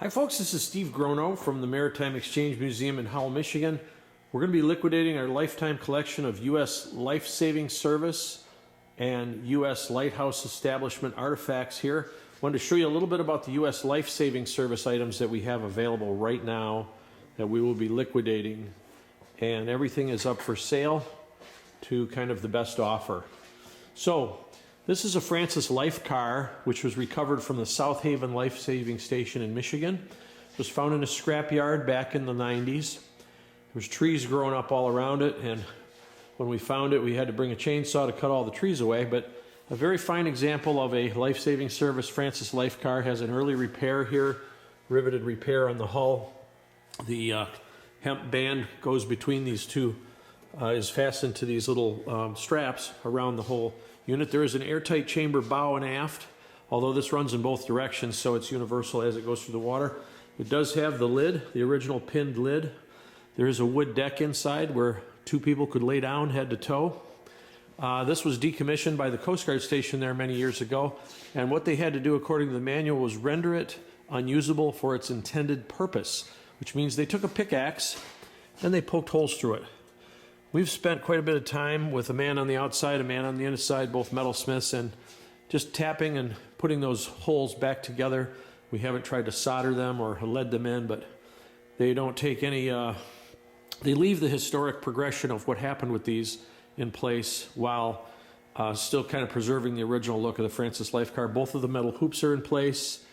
Hi folks, this is Steve Grono from the Maritime Exchange Museum in Howell, Michigan. We're going to be liquidating our lifetime collection of U.S. life-saving service and U.S. lighthouse establishment artifacts here. I wanted to show you a little bit about the U.S. life-saving service items that we have available right now that we will be liquidating. And everything is up for sale to kind of the best offer. So, this is a Francis Life car, which was recovered from the South Haven Life Saving Station in Michigan. It was found in a scrapyard back in the 90s. There was trees growing up all around it, and when we found it, we had to bring a chainsaw to cut all the trees away. But a very fine example of a life-saving service Francis Life car. Has an early repair here, riveted repair on the hull. The hemp band goes between these two, is fastened to these little straps around the whole unit. There is an airtight chamber bow and aft, although this runs in both directions, so it's universal as it goes through the water. It does have the lid, the original pinned lid. There is a wood deck inside where two people could lay down head to toe. This was decommissioned by the Coast Guard station there many years ago, and what they had to do according to the manual was render it unusable for its intended purpose, which means they took a pickaxe and they poked holes through it. We've spent quite a bit of time with a man on the outside, a man on the inside, both metalsmiths, and just tapping and putting those holes back together. We haven't tried to solder them or lead them in, but they don't take any, they leave the historic progression of what happened with these in place while still kind of preserving the original look of the Francis Life car. Both of the metal hoops are in place,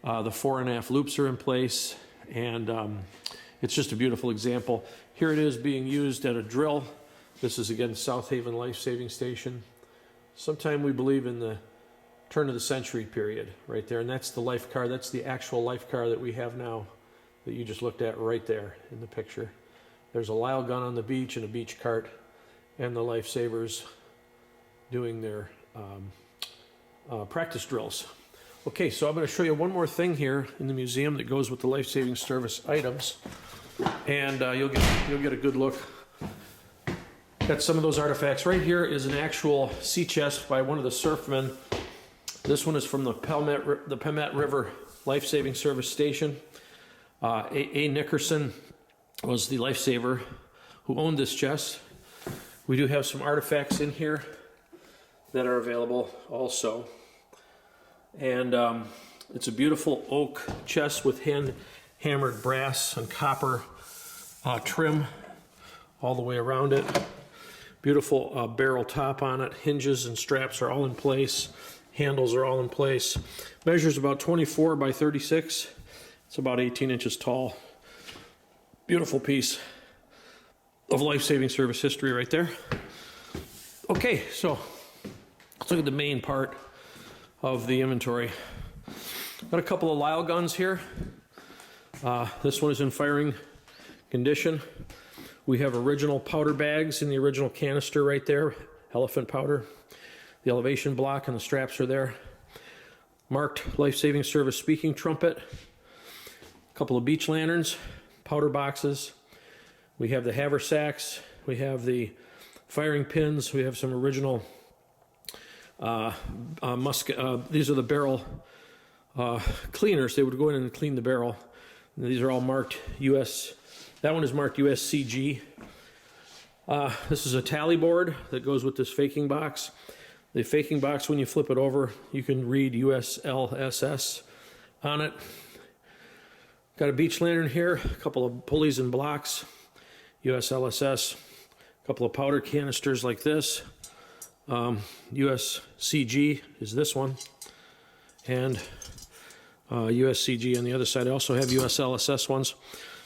the fore and aft loops are in place, and it's just a beautiful example. Here it is being used at a drill. This is again South Haven Life Saving Station. Sometime we believe in the turn of the century period right there, and that's the life car. That's the actual life car that we have now that you just looked at right there in the picture. There's a Lyle gun on the beach and a beach cart, and the lifesavers doing their practice drills. Okay, so I'm going to show you one more thing here in the museum that goes with the life-saving service items, and you'll get a good look at some of those artifacts. Right here is an actual sea chest by one of the surfmen. This one is from the Pemet River Life-Saving Service Station. A. Nickerson was the lifesaver who owned this chest. We do have some artifacts in here that are available also. And it's a beautiful oak chest with hand-hammered brass and copper trim all the way around it. Beautiful barrel top on it. Hinges and straps are all in place. Handles are all in place. Measures about 24 by 36. It's about 18 inches tall. Beautiful piece of life-saving service history right there. Okay, so let's look at the main part of the inventory. Got a couple of Lyle guns here. This one is in firing condition. We have original powder bags in the original canister right there, elephant powder. The elevation block and the straps are there. Marked life-saving service speaking trumpet. A couple of beach lanterns, powder boxes. We have the haversacks. We have the firing pins. We have some original musket. These are the barrel cleaners. They would go in and clean the barrel. And these are all marked US. That one is marked USCG. This is a tally board that goes with this faking box. The faking box, when you flip it over, you can read USLSS on it. Got a beach lantern here, a couple of pulleys and blocks, USLSS, a couple of powder canisters like this. USCG is this one, and USCG on the other side. I also have USLSS ones.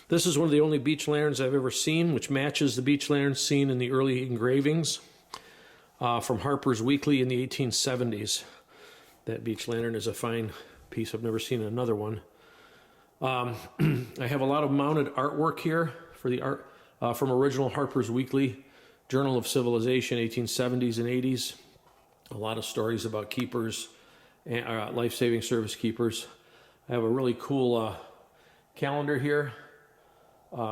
This is one of the only beach lanterns I've ever seen, which matches the beach lanterns seen in the early engravings from Harper's Weekly in the 1870s. That beach lantern is a fine piece. I've never seen another one. I have a lot of mounted artwork here for the art from original Harper's Weekly, Journal of Civilization, 1870s and 80s. A lot of stories about keepers, life-saving service keepers. I have a really cool calendar here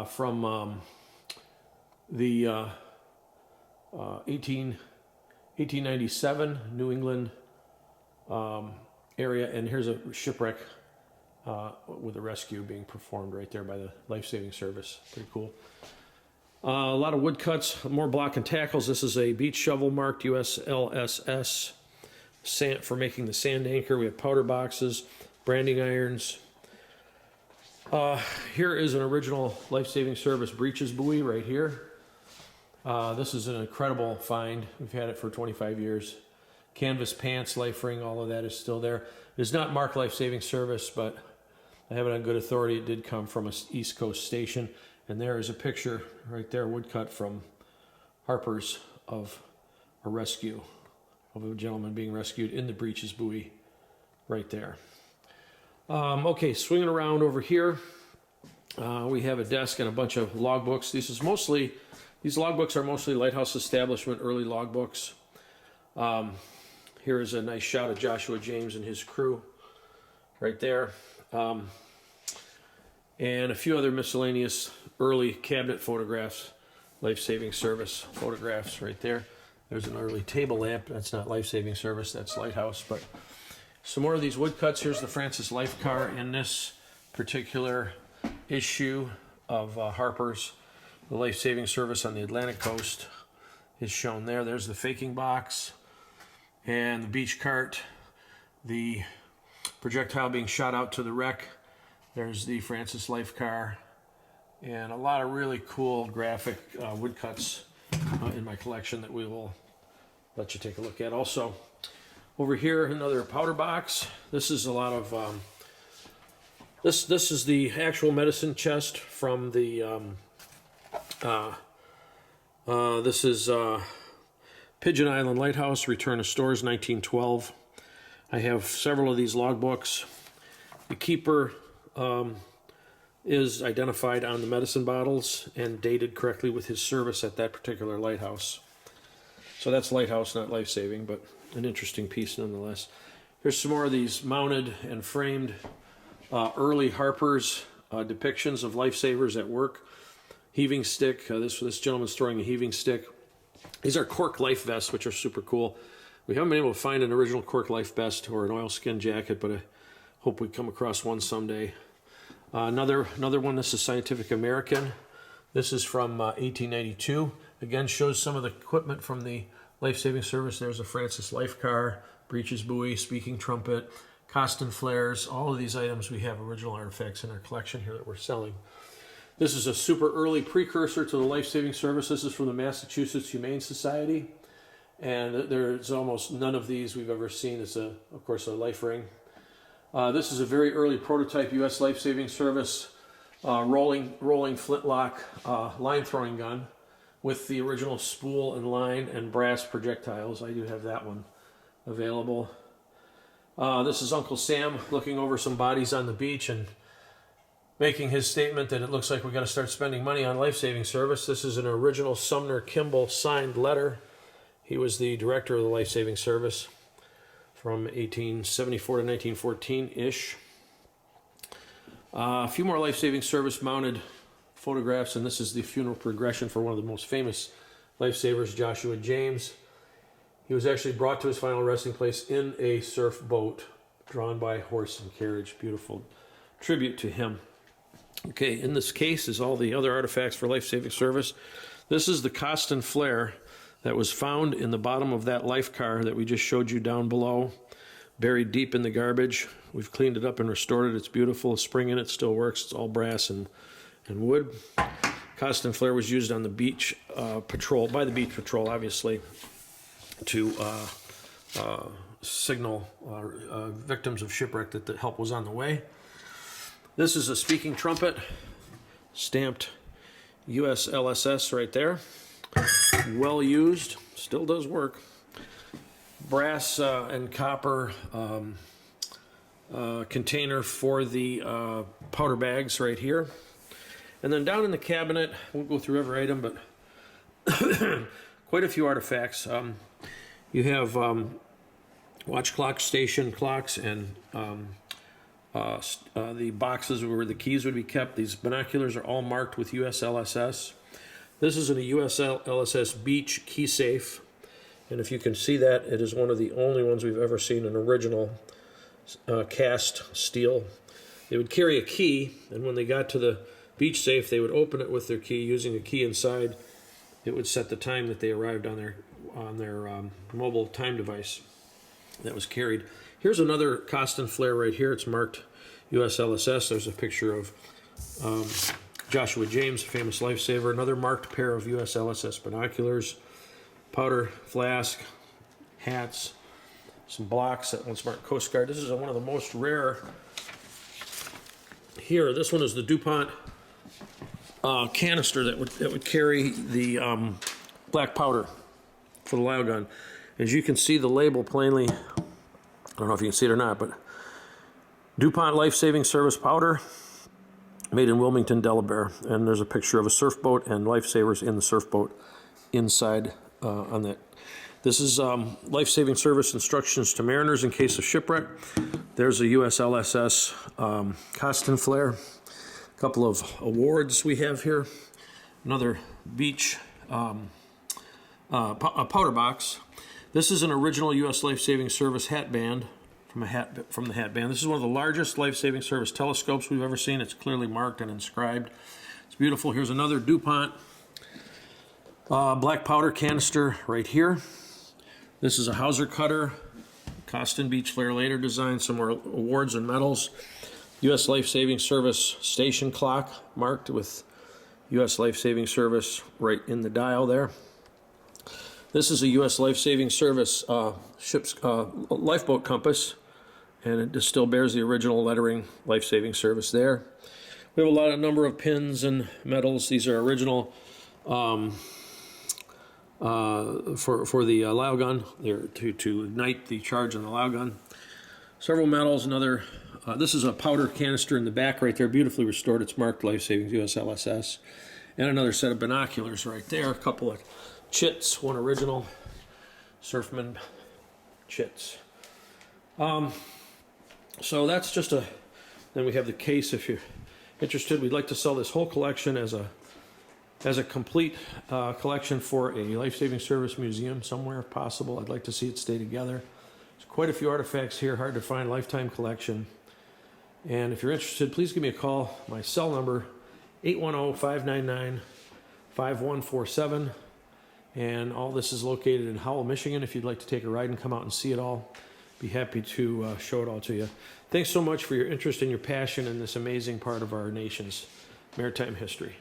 from the 1897 New England area, and here's a shipwreck with a rescue being performed right there by the life-saving service. Pretty cool. A lot of wood cuts, more block and tackles. This is a beach shovel marked USLSS sand for making the sand anchor. We have powder boxes, branding irons. Here is an original life-saving service breeches buoy right here. This is an incredible find. We've had it for 25 years. Canvas pants, life ring, all of that is still there. It is not marked life-saving service, but I have it on good authority. It did come from an East Coast station. And there is a picture right there, woodcut from Harper's, of a rescue, of a gentleman being rescued in the breeches buoy right there. Okay, swinging around over here, we have a desk and a bunch of logbooks. These logbooks are mostly lighthouse establishment early logbooks. Here is a nice shot of Joshua James and his crew right there. And a few other miscellaneous early cabinet photographs, life-saving service photographs right there. There's an early table lamp. That's not life-saving service, that's lighthouse. But some more of these woodcuts. Here's the Francis Life Car in this particular issue of Harper's. The life-saving service on the Atlantic coast is shown there. There's the faking box and the beach cart, the projectile being shot out to the wreck. There's the Francis Life Car, and a lot of really cool graphic woodcuts in my collection that we will let you take a look at. Also, over here, another powder box. This is a lot of this is the actual medicine chest from the this is Pigeon Island Lighthouse, Return of Stores, 1912. I have several of these logbooks. The keeper is identified on the medicine bottles and dated correctly with his service at that particular lighthouse. So that's lighthouse, not life-saving, but an interesting piece nonetheless. Here's some more of these mounted and framed early Harper's depictions of lifesavers at work. Heaving stick. This gentleman's throwing a heaving stick. These are cork life vests, which are super cool. We haven't been able to find an original cork life vest or an oilskin jacket, but I hope we come across one someday. Another one, this is Scientific American. This is from 1892. Again, shows some of the equipment from the life-saving service. There's a Francis Life Car, breeches buoy, speaking trumpet, Costin flares. All of these items, we have original artifacts in our collection here that we're selling. This is a super early precursor to the life-saving service. This is from the Massachusetts Humane Society. And there's almost none of these we've ever seen. It's, of course, a life ring. This is a very early prototype U.S. life-saving service rolling flintlock line throwing gun with the original spool and line and brass projectiles. I do have that one available. This is Uncle Sam looking over some bodies on the beach and making his statement that it looks like we've got to start spending money on life-saving service. This is an original Sumner Kimball signed letter. He was the director of the life-saving service from 1874 to 1914-ish. A few more life-saving service mounted photographs, and this is the funeral progression for one of the most famous lifesavers, Joshua James. He was actually brought to his final resting place in a surf boat drawn by horse and carriage. Beautiful tribute to him. Okay, in this case is all the other artifacts for life-saving service. This is the Costin flare that was found in the bottom of that life car that we just showed you down below, buried deep in the garbage. We've cleaned it up and restored it. It's beautiful. The spring in it still works. It's all brass and wood. Costin flare was used on the beach patrol, by the beach patrol, obviously, to signal victims of shipwreck that the help was on the way. This is a speaking trumpet, stamped USLSS right there. Well used, still does work. Brass and copper container for the powder bags right here. And then down in the cabinet, I won't go through every item, but quite a few artifacts. You have watch clock, station clocks, and the boxes where the keys would be kept. These binoculars are all marked with USLSS. This is a USLSS beach key safe, and if you can see that, it is one of the only ones we've ever seen an original cast steel They would carry a key, and when they got to the beach safe, they would open it with their key. Using a key inside, it would set the time that they arrived on their mobile time device that was carried. Here's another Costin flare right here. It's marked USLSS. There's a picture of Joshua James, a famous lifesaver. Another marked pair of USLSS binoculars, powder flask, hats, some blocks that once marked Coast Guard. This is one of the most rare here. This one is the DuPont canister that would carry the black powder for the Lyle gun. As you can see the label plainly, I don't know if you can see it or not, but DuPont Life-Saving Service powder, made in Wilmington, Delaware. And there's a picture of a surf boat and lifesavers in the surf boat inside on that. This is life-saving service instructions to mariners in case of shipwreck. There's a USLSS Costin flare. A couple of awards we have here. Another beach a powder box. This is an original U.S. Life-Saving Service hat band from the hat band. This is one of the largest life-saving service telescopes we've ever seen. It's clearly marked and inscribed. It's beautiful. Here's another DuPont black powder canister right here. This is a Hauser cutter, Costin beach flare later design. Some more awards and medals. U.S. Life-Saving Service station clock marked with U.S. Life-Saving Service right in the dial there. This is a U.S. Life-Saving Service ship's lifeboat compass, and it still bears the original lettering, Life-Saving Service there. We have a number of pins and medals. These are original for the Lyle gun. They're to ignite the charge on the Lyle gun. Several medals. Another. This is a powder canister in the back right there, beautifully restored. It's marked Life-Saving USLSS. And another set of binoculars right there. A couple of chits, one original Surfman chits. So that's just a. Then we have the case. If you're interested, we'd like to sell this whole collection as a complete collection for a life-saving service museum somewhere if possible. I'd like to see it stay together. There's quite a few artifacts here, hard to find, lifetime collection. And if you're interested, please give me a call. My cell number, 810-599-5147. And all this is located in Howell, Michigan. If you'd like to take a ride and come out and see it all, be happy to show it all to you. Thanks so much for your interest and your passion in this amazing part of our nation's maritime history.